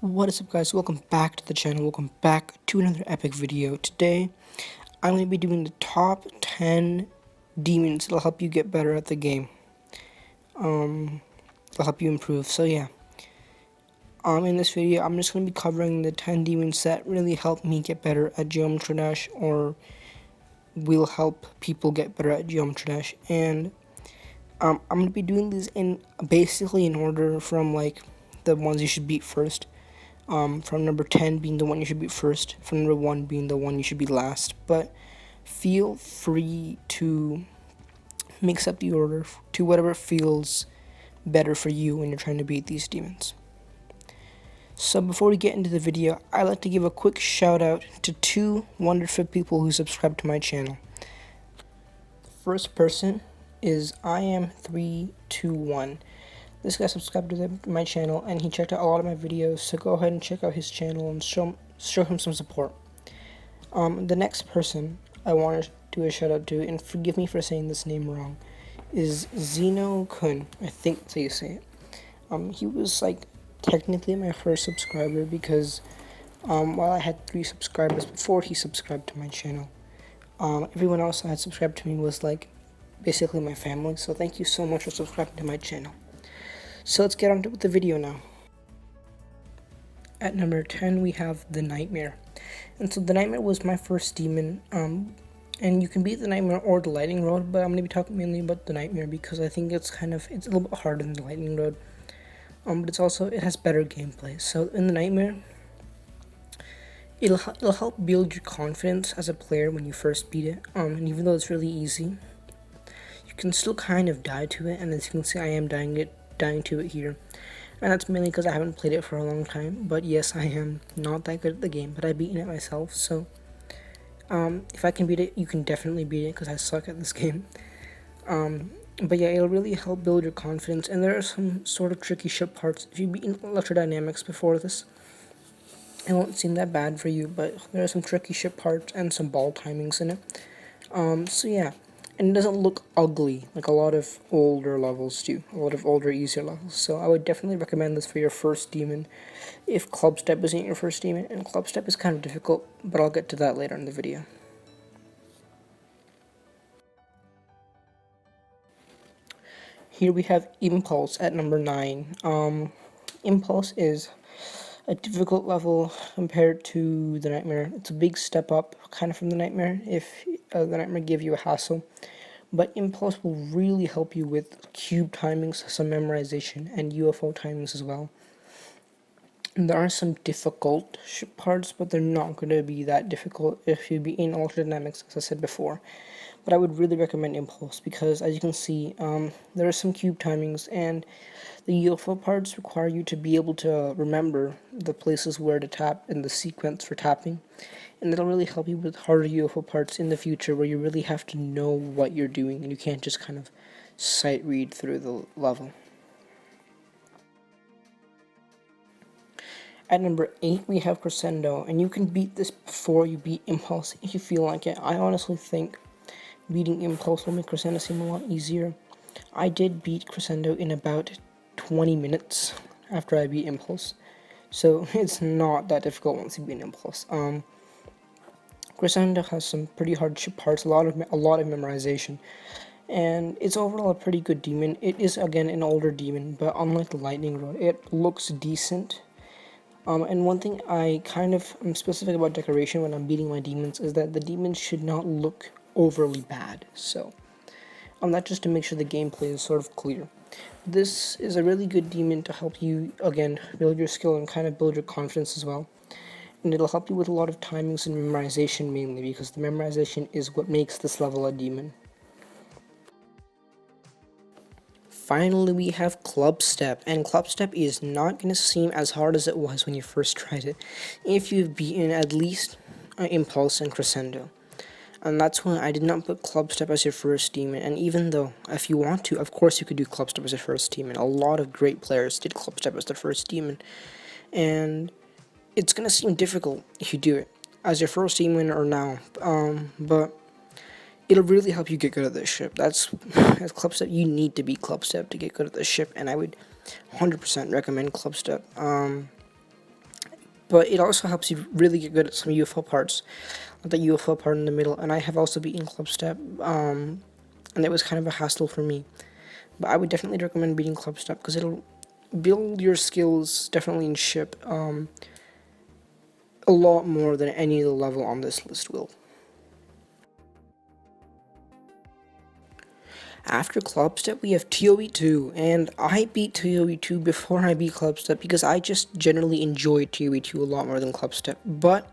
What is up, guys? Welcome back to the channel. Welcome back to another epic video. Today I'm going to be doing the top 10 demons that'll help you get better at the game. That'll help you improve. So yeah, in this video I'm just going to be covering the 10 demons that really help me get better at Geometry Dash, or will help people get better at Geometry Dash. And I'm going to be doing these basically in order from like the ones you should beat first. From number 10 being the one you should be first, from number 1 being the one you should be last. But feel free to mix up the order to whatever feels better for you when you're trying to beat these demons. So before we get into the video, I'd like to give a quick shout out to two wonderful people who subscribe to my channel. The first person is IAM321. This guy subscribed to my channel and he checked out a lot of my videos, so go ahead and check out his channel and show him some support. The next person I want to do a shout out to, and forgive me for saying this name wrong, is Zeno-kun. I think that's how you say it. He was like technically my first subscriber because while I had 3 subscribers before he subscribed to my channel, everyone else that had subscribed to me was like basically my family. So thank you so much for subscribing to my channel. So let's get on with the video now. At number 10 we have the Nightmare. And so the Nightmare was my first demon, and you can beat the Nightmare or the Lightning Road, but I'm going to be talking mainly about the Nightmare because I think it's a little bit harder than the Lightning Road, but it has better gameplay. So in the Nightmare, it'll help build your confidence as a player when you first beat it, and even though it's really easy, you can still kind of die to it, and as you can see I am dying to it here, and that's mainly because I haven't played it for a long time. But yes, I am not that good at the game, but I've beaten it myself, so if I can beat it, you can definitely beat it because I suck at this game. But yeah, it'll really help build your confidence, and there are some sort of tricky ship parts. If you've beaten Electrodynamics before this, it won't seem that bad for you, but there are some tricky ship parts and some ball timings in it. So yeah. And it doesn't look ugly like a lot of older levels do, a lot of older, easier levels. So I would definitely recommend this for your first demon if Club Step isn't your first demon. And Club Step is kind of difficult, but I'll get to that later in the video. Here we have Impulse at number 9. Impulse is a difficult level compared to the Nightmare. It's a big step up kind of from the Nightmare if the Nightmare gave you a hassle. But Impulse will really help you with cube timings, some memorization, and UFO timings as well. And there are some difficult parts, but they're not going to be that difficult if you be in Electrodynamics, as I said before. But I would really recommend Impulse because, as you can see, there are some cube timings, and the UFO parts require you to be able to remember the places where to tap in the sequence for tapping. And it'll really help you with harder UFO parts in the future where you really have to know what you're doing and you can't just kind of sight read through the level. At number 8 we have Crescendo, and you can beat this before you beat Impulse if you feel like it. I honestly think beating Impulse will make Crescendo seem a lot easier. I did beat Crescendo in about 20 minutes after I beat Impulse, so it's not that difficult once you beat Impulse. Crescendo has some pretty hard parts, a lot of memorization, and it's overall a pretty good demon. It is again an older demon, but unlike the Lightning Rod, it looks decent. And one thing I'm specific about decoration when I'm beating my demons is that the demons should not look overly bad. So, that's just to make sure the gameplay is sort of clear. This is a really good demon to help you, again, build your skill and kind of build your confidence as well. And it'll help you with a lot of timings and memorization mainly, because the memorization is what makes this level a demon. Finally, we have Club Step, and Club Step is not going to seem as hard as it was when you first tried it if you've beaten at least Impulse and Crescendo. And that's why I did not put Club Step as your first demon. And even though, if you want to, of course you could do Club Step as your first demon. A lot of great players did Club Step as their first demon. And it's going to seem difficult if you do it as your first demon or now. But it'll really help you get good at this ship. As Club Step, you need to beat Club Step to get good at this ship. And I would 100% recommend Club Step. but it also helps you really get good at some UFO parts, like the UFO part in the middle. And I have also beaten Club Step, and it was kind of a hassle for me. But I would definitely recommend beating Club Step because it'll build your skills definitely in ship a lot more than any other level on this list will. After Club Step, we have TOE 2, and I beat TOE 2 before I beat Club Step because I just generally enjoy TOE 2 a lot more than Club Step. But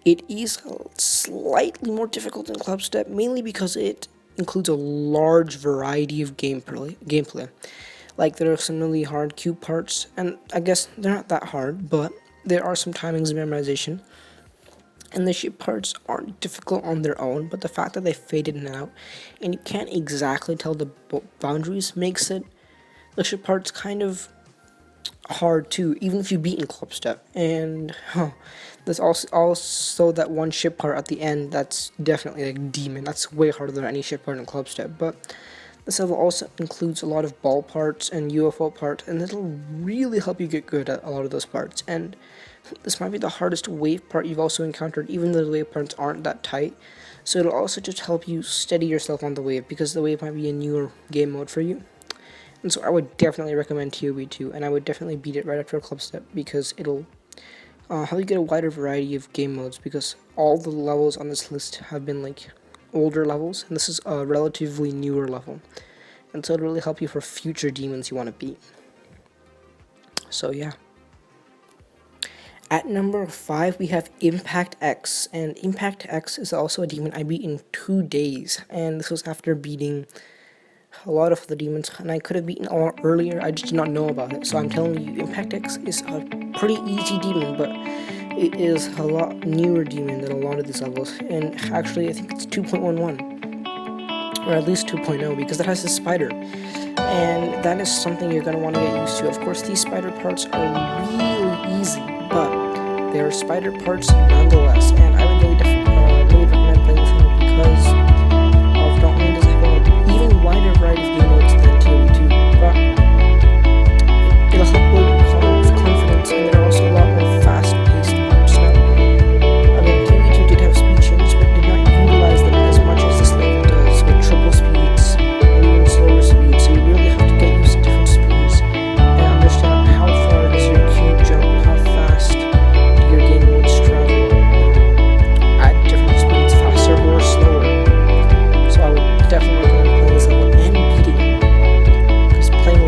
it is slightly more difficult than Club Step, mainly because it includes a large variety of gameplay. Like, there are some really hard cube parts, and I guess they're not that hard, but there are some timings and memorization. And the ship parts aren't difficult on their own, but the fact that they fade in and out, and you can't exactly tell the boundaries, makes it the ship parts kind of hard too, even if you beat in Club Step. And there's also that one ship part at the end that's definitely like demon. That's way harder than any ship part in Club Step. But this level also includes a lot of ball parts and UFO parts, and it'll really help you get good at a lot of those parts. And this might be the hardest wave part you've also encountered, even though the wave parts aren't that tight. So it'll also just help you steady yourself on the wave, because the wave might be a newer game mode for you. And so I would definitely recommend TOB 2, and I would definitely beat it right after Club Step, because it'll help you get a wider variety of game modes, because all the levels on this list have been like older levels, and this is a relatively newer level. And so it'll really help you for future demons you want to beat. So yeah. At number 5, we have Impact X, and Impact X is also a demon I beat in 2 days, and this was after beating a lot of the demons, and I could have beaten a lot earlier, I just did not know about it. So I'm telling you, Impact X is a pretty easy demon, but it is a lot newer demon than a lot of these levels, and actually I think it's 2.11, or at least 2.0, because it has a spider, and that is something you're going to want to get used to. Of course, these spider parts are really easy, but they are spider parts nonetheless, and I would really recommend playing this level because of not only does it have an even wider variety of game modes than TOE2, but it'll help build confidence, and there are also a lot more fast-paced parts. Now, I mean, TOE2 did have speed changes, but did not utilize them as much as this level does, with triple speeds and even slower speeds, so you really have to get used to different speeds and understand how far does your cube jump, how fast your game modes travel at different speeds, faster or slower. So I would definitely recommend playing this level and beating it, because playing a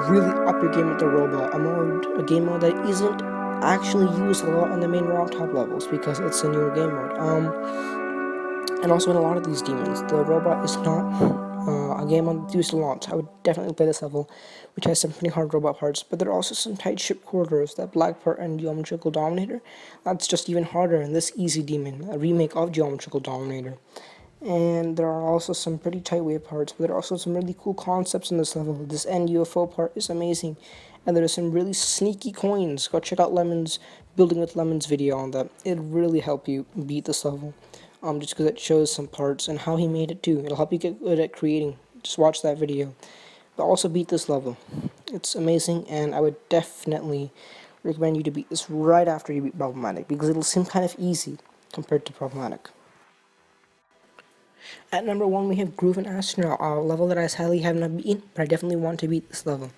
really up your game with the robot, a game mode that isn't actually used a lot on the main raw top levels because it's a newer game mode. And also in a lot of these demons, the robot is not a game mode that's used a lot. So I would definitely play this level, which has some pretty hard robot parts, but there are also some tight ship corridors, that black part and Geometrical Dominator. That's just even harder in this easy demon, a remake of Geometrical Dominator. And there are also some pretty tight wave parts, but there are also some really cool concepts in this level. This end UFO part is amazing, and there are some really sneaky coins. Go check out Lemon's Building with Lemons video on that. It'll really help you beat this level, just because it shows some parts and how he made it too. It'll help you get good at creating. Just watch that video. But also beat this level. It's amazing, and I would definitely recommend you to beat this right after you beat Problematic, because it'll seem kind of easy compared to Problematic. At number 1, we have Groove and Astronaut, a level that I sadly have not beaten, but I definitely want to beat this level.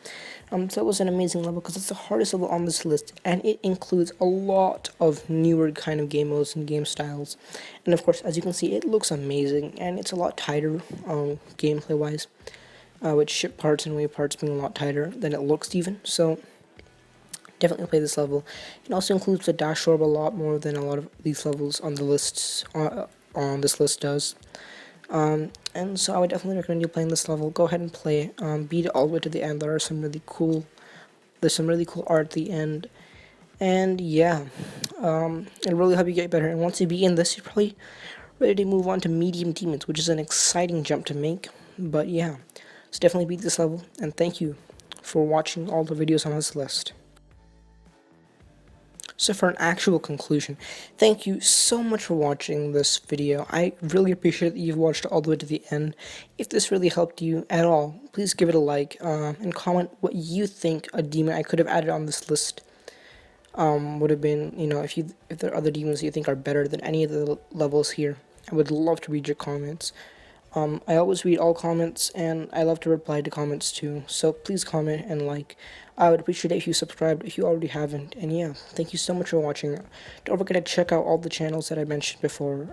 So it was an amazing level because it's the hardest level on this list, and it includes a lot of newer kind of game modes and game styles. And of course, as you can see, it looks amazing, and it's a lot tighter gameplay-wise, with ship parts and wave parts being a lot tighter than it looks even. So definitely play this level. It also includes the dash orb a lot more than a lot of these levels on the lists on this list does. And so I would definitely recommend you playing this level. Go ahead and play it. Beat it all the way to the end. There's some really cool art at the end. And yeah, it'll really help you get better. And once you begin this, you're probably ready to move on to medium demons, which is an exciting jump to make. But yeah, so definitely beat this level. And thank you for watching all the videos on this list. So for an actual conclusion, thank you so much for watching this video. I really appreciate that you've watched all the way to the end. If this really helped you at all, please give it a like and comment what you think a demon I could have added on this list would have been. You know, if there are other demons you think are better than any of the levels here, I would love to read your comments. I always read all comments, and I love to reply to comments too, so please comment and like. I would appreciate it if you subscribed if you already haven't, and yeah, thank you so much for watching. Don't forget to check out all the channels that I mentioned before,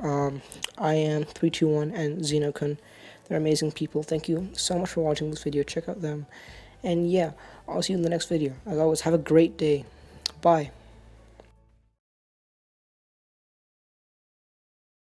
I am 321 and Zeno-kun. They're amazing people. Thank you so much for watching this video. Check out them, and yeah, I'll see you in the next video. As always, have a great day. Bye.